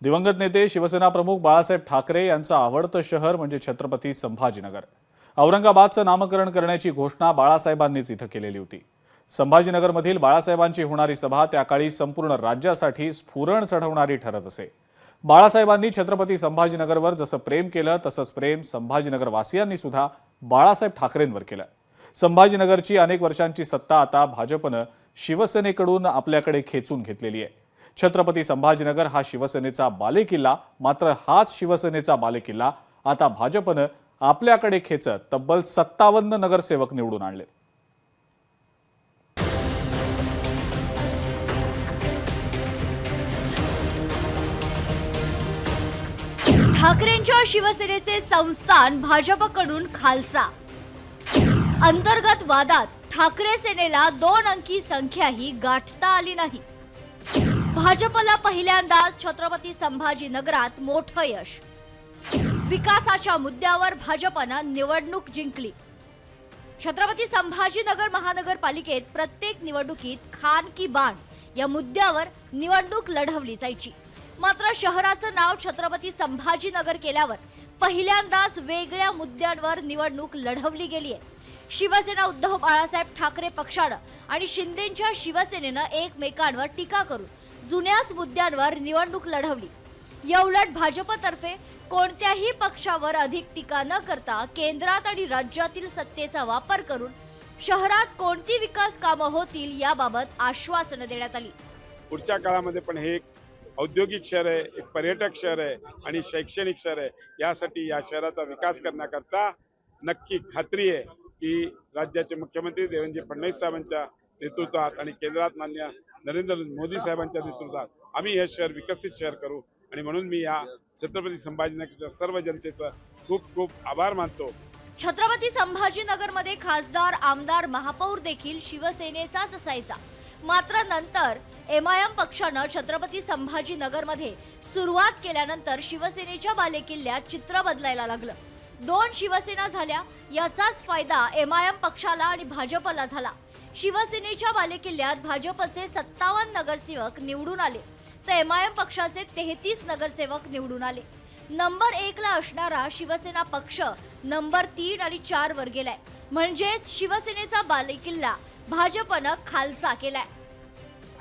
दिवंगत नेते शिवसेना प्रमुख बाळासाहेब ठाकरे यांचं आवडतं शहर म्हणजे छत्रपती संभाजीनगर। औरंगाबादचं नामकरण करण्याची घोषणा बाळासाहेबांनीच इथं केलेली होती। संभाजीनगरमधील बाळासाहेबांची होणारी सभा त्याकाळी संपूर्ण राज्यासाठी स्फुरण चढवणारी ठरत असे। बाळासाहेबांनी छत्रपती संभाजीनगरवर जसं प्रेम केलं तसंच प्रेम संभाजीनगरवासियांनी सुद्धा बाळासाहेब ठाकरेंवर केलं। संभाजीनगरची अनेक वर्षांची सत्ता आता भाजपनं शिवसेनेकडून आपल्याकडे खेचून घेतलेली आहे। छत्रपती संभाजीनगर हा शिवसेनेचा बालेकिल्ला, मात्र हाच शिवसेनेचा बालेकिल्ला आता भाजपनं आपल्याकडे खेचत तब्बल 57 नगरसेवक निवडून आणले। ठाकरेंच्या शिवसेनेचे संस्थान भाजपकडून खालसा। अंतर्गत वादात ठाकरे सेनेला 2 अंकी संख्याही गाठता आली नाही। भाजपला पहिल्यांदाच छत्रपती संभाजीनगरात मोठं यश। विकासाच्या मुद्द्यावर भाजपनं निवडणूक जिंकली। छत्रपती संभाजीनगर महानगरपालिकेत प्रत्येक निवडणुकीत खान की बाण या मुद्द्यावर निवडणूक लढवली जायची। मात्र शहराचं नाव छत्रपती संभाजीनगर केल्यावर पहिल्यांदाच वेगळ्या मुद्द्यांवर निवडणूक लढवली गेली आहे। शिवसेना उद्धव बाळासाहेब ठाकरे पक्षानं आणि शिंदेंच्या शिवसेनेनं एकमेकांवर टीका करून जुन्याच मुद्द्यांवर निवडणूक लढवली। याउलट भाजपतर्फे कोणत्याही पक्षावर अधिक टीका न करता केंद्रात आणि राज्यातील सत्तेचा वापर करून शहरात कोणती विकास कामं होतील याबाबत आश्वासनं देण्यात आली। पुढच्या काळामध्ये पण हे एक औद्योगिक शहर आहे, एक पर्यटक शहर आहे आणि शैक्षणिक शहर आहे। यासाठी या शहराचा विकास करण्याकरता नक्की खात्री आहे की राज्याचे मुख्यमंत्री देवेंद्र फडणवीस साहेबांच्या नेतृत्वात आणि केंद्रात माननीय नरेंद्र मोदी साहेबांच्या नेतृत्वात आम्ही हे शहर विकसित शहर करू। आणि म्हणून मी या छत्रपती संभाजीनगरच्या सर्व जनतेचा खूप खूप आभार मानतो। छत्रपती संभाजीनगरमध्ये खासदार, आमदार, महापौर देखील शिवसेनेचाच असायचा। मात्र नंतर एमआयएम पक्षानं छत्रपती संभाजीनगरमध्ये सुरुवात केल्यानंतर शिवसेनेच्या बालेकिल्ल्यात चित्र बदलायला लागलं। 2 शिवसेना झाल्या, याचाच फायदा एमआयएम पक्षाला आणि भाजपला झाला। शिवसेनेच्या बालेकिल्ल्यात भाजपचे 57 नगरसेवक निवडून आले, तर एमआयएम पक्षाचे 33 नगरसेवक निवडून आले। नंबर 1 ला असणारा शिवसेना पक्ष नंबर 3 आणि 4 वर गेलाय। म्हणजेच शिवसेनेचा बालेकिल्ला भाजपनं खालसा केलाय।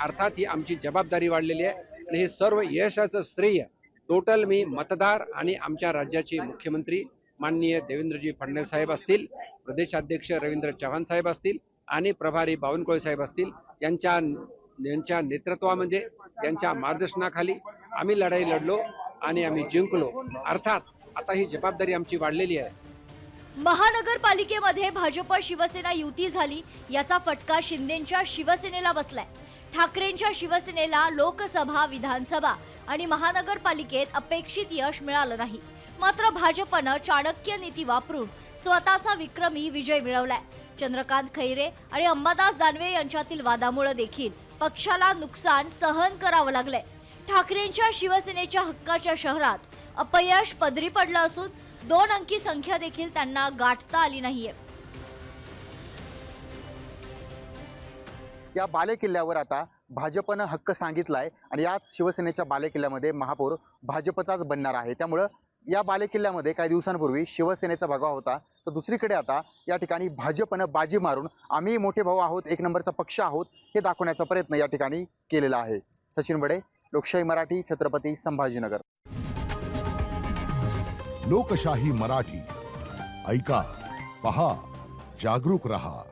अर्थात ही आमची जबाबदारी वाढलेली आहे आणि हे सर्व यशाचं श्रेय टोटल मी मतदार आणि आमच्या राज्याचे मुख्यमंत्री माननीय देवेंद्रजी फडणवीस साहेब असतील, प्रदेशाध्यक्ष रवींद्र चव्हाण साहेब असतील आणि प्रभारी बावनकुळे साहेब असतील यांच्या नेतृत्वामध्ये, यांच्या मार्गदर्शनाखाली आम्ही लढाई लढलो आणि आम्ही जिंकलो। अर्थात आता ही जबाबदारी आमची वाढलेली आहे। महानगरपालिकेमध्ये भाजप शिवसेना युती झाली, याचा फटका शिंदेंच्या शिवसेनेला बसलाय। ठाकरेंच्या शिवसेनेला लोकसभा, विधानसभा आणि महानगरपालिकेत अपेक्षित यश मिळालं नाही। मात्र भाजपनं चाणक्य नीती वापरून स्वतःचा विक्रमी विजय मिळवलाय। चंद्रकांत खैरे आणि अंबादास दानवे यांच्यातील वादामुळे देखील पक्षाला नुकसान सहन करावं लागलंय। ठाकरेंच्या शिवसेनेच्या हक्काच्या शहरात अपयश पदरी पडलं असून 2 अंकी संख्या देखील त्यांना गाठता आली नाहीये। या बालेकिल्ल्यावर आता भाजपनं हक्क सांगितलाय आणि याच शिवसेनेच्या बालेकिल्ल्यामध्ये महापौर भाजपचाच बनणार आहे। त्यामुळे या बालेकिल्ल्यामध्ये काही दिवसांपूर्वी शिवसेनेचा भगवा होता, तर दुसरीकडे आता या ठिकाणी भाजपनं बाजी मारून आम्ही मोठे भाऊ आहोत, 1 नंबरचा पक्ष आहोत हे दाखवण्याचा प्रयत्न या ठिकाणी केलेला आहे। सचिन बडे, लोकशाही मराठी, छत्रपती संभाजीनगर। लोकशाही मराठी, ऐका, पहा, जागरूक रहा।